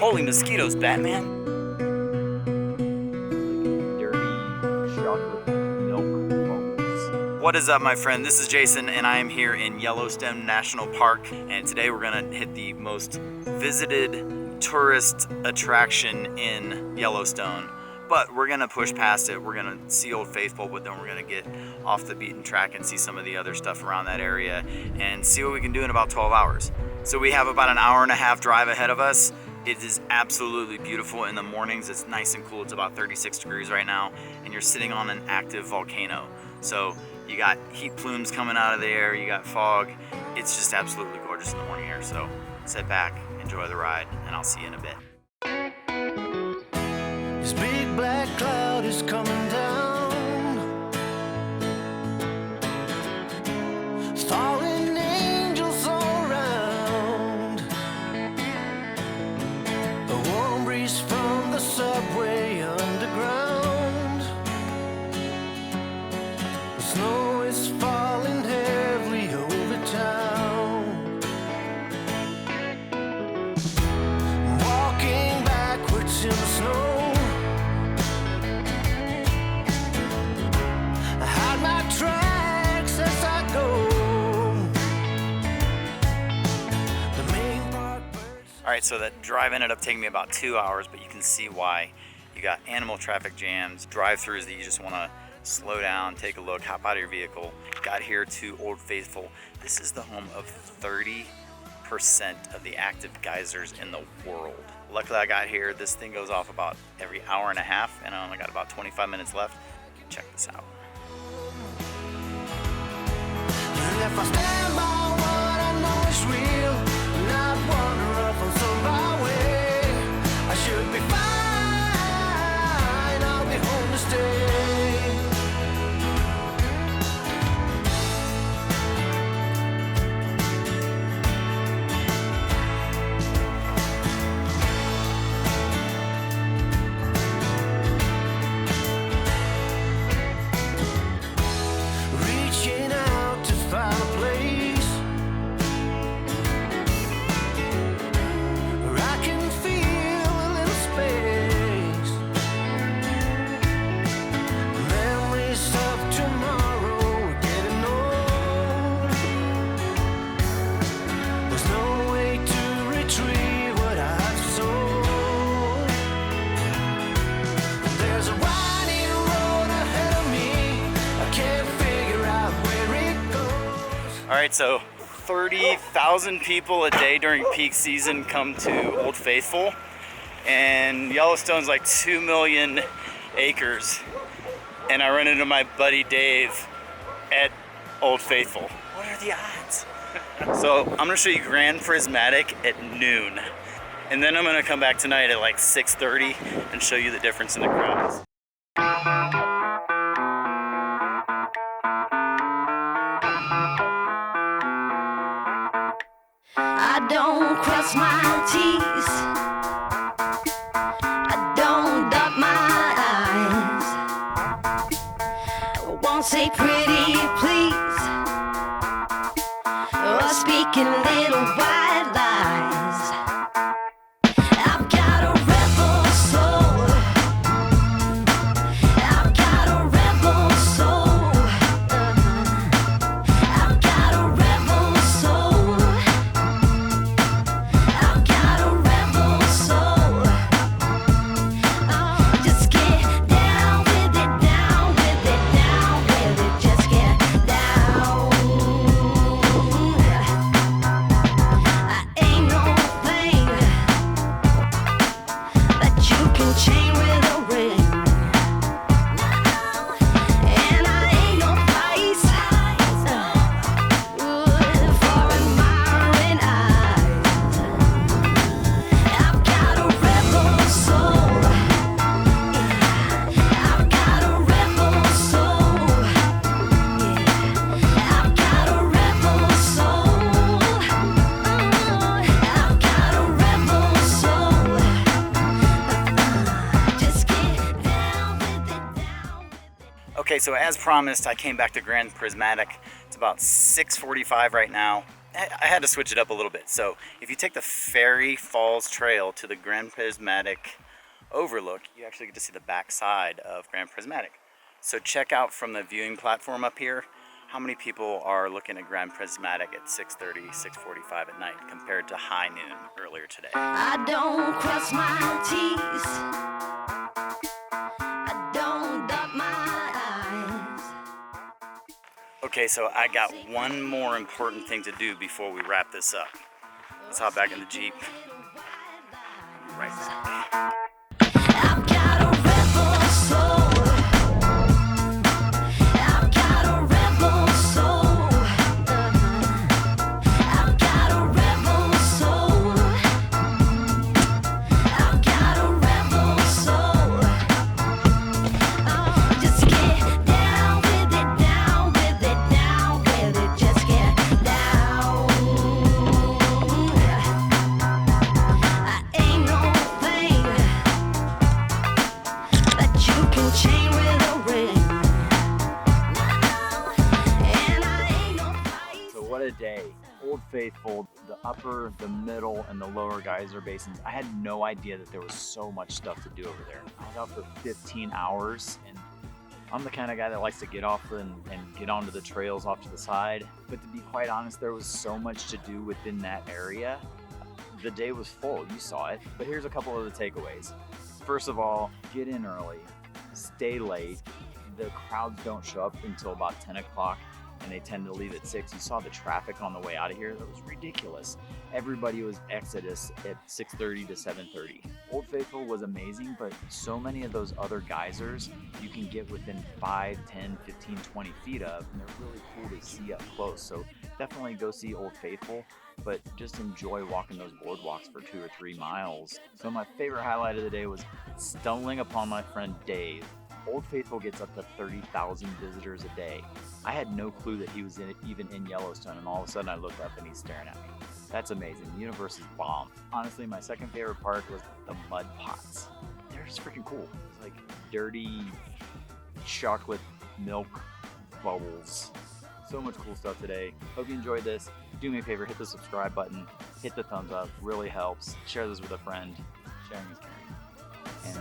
Holy mosquitoes, Batman. Dirty chocolate milk bubbles. What is up, my friend? This is Jason, and I am here in Yellowstone National Park. And today we're gonna hit the most visited tourist attraction in Yellowstone. But we're gonna push past it. We're gonna see Old Faithful, but then we're gonna get off the beaten track and see some of the other stuff around that area and see what we can do in about 12 hours. So we have about an hour and a half drive ahead of us. It is absolutely beautiful in the mornings. It's nice and cool. It's about 36 degrees right now, and you're sitting on an active volcano. So you got heat plumes coming out of the air, you got fog. It's just absolutely gorgeous in the morning here. So sit back, enjoy the ride, and I'll see you in a bit. This big black cloud is coming down. Falling angels all around. A warm breeze from the subway underground. The snow is falling heavily over town. Walking backwards in the snow. All right, so that drive ended up taking me about 2 hours, but you can see why. You got animal traffic jams, drive-throughs that you just want to slow down, take a look, hop out of your vehicle. Got here to Old Faithful. This is the home of 30% of the active geysers in the world. Luckily I got here. This thing goes off about every hour and a half, and I only got about 25 minutes left. Check this out. If I stand by what I know is real, not wander up on somebody's way, I should be fine, I'll be home to stay. Reaching out to find a place where I can feel a little space. Memories of tomorrow are getting old. There's no way to retrieve what I've sold. There's a winding road ahead of me. I can't figure out where it goes. All right, so 30,000 people a day during peak season come to Old Faithful, and Yellowstone's like 2 million acres, and I run into my buddy Dave at Old Faithful. What are the odds? So I'm gonna show you Grand Prismatic at noon, and then I'm gonna come back tonight at like 6:30 and show you the difference in the crowds. I don't cross my T's, I don't dot my I's, I won't say pretty please, or speaking little white lies. I've got a rebel soul, I've got a rebel soul, I've got a rebel soul. I've got a rebel soul. Just get down with it, down with it, down with it. Just get down. I ain't no thing that you can chain with a ring. And I ain't no price for admiring eyes. I've got a rebel soul. I've got a rebel soul. I've got a rebel soul. I've got a rebel soul. Just get down with it, down with it. Okay, so as promised, I came back to Grand Prismatic. It's about 6:45 right now. I had to switch it up a little bit. So if you take the Ferry Falls Trail to the Grand Prismatic overlook, you actually get to see the back side of Grand Prismatic. So check out from the viewing platform up here how many people are looking at Grand Prismatic at 6:30, 6:45 at night compared to high noon earlier today. I don't cross my T's. I don't dot my I's. Okay, so I got one more important thing to do before we wrap this up. Let's hop back in the Jeep. Right back. I've got a rebel soul. I've got a rebel soul. I've got a rebel soul. I've got a rebel soul. Oh, just get down with it, down with it, down with it. Just get down. I ain't no thing that you can chain with a ring. And I ain't no fight. So what a day. Old Faithful, the upper, the middle, and the lower geyser basins. I had no idea that there was so much stuff to do over there. I was out for 15 hours, and I'm the kind of guy that likes to get off and get onto the trails off to the side. But to be quite honest, there was so much to do within that area. The day was full, you saw it. But here's a couple of the takeaways. First of all, get in early, stay late. The crowds don't show up until about 10 o'clock, and they tend to leave at 6. You saw the traffic on the way out of here. That was ridiculous. Everybody was exodus at 6:30 to 7:30. Old Faithful was amazing, but so many of those other geysers you can get within 5, 10, 15, 20 feet of, and they're really cool to see up close. So definitely go see Old Faithful, but just enjoy walking those boardwalks for 2 or 3 miles. So my favorite highlight of the day was stumbling upon my friend Dave. Old Faithful gets up to 30,000 visitors a day. I had no clue that he was even in Yellowstone, and all of a sudden I looked up and he's staring at me. That's amazing. The universe is bomb. Honestly, my second favorite part was the mud pots. They're just freaking cool. It's like dirty chocolate milk bubbles. So much cool stuff today. Hope you enjoyed this. Do me a favor, hit the subscribe button, hit the thumbs up, really helps. Share this with a friend. Sharing is caring. And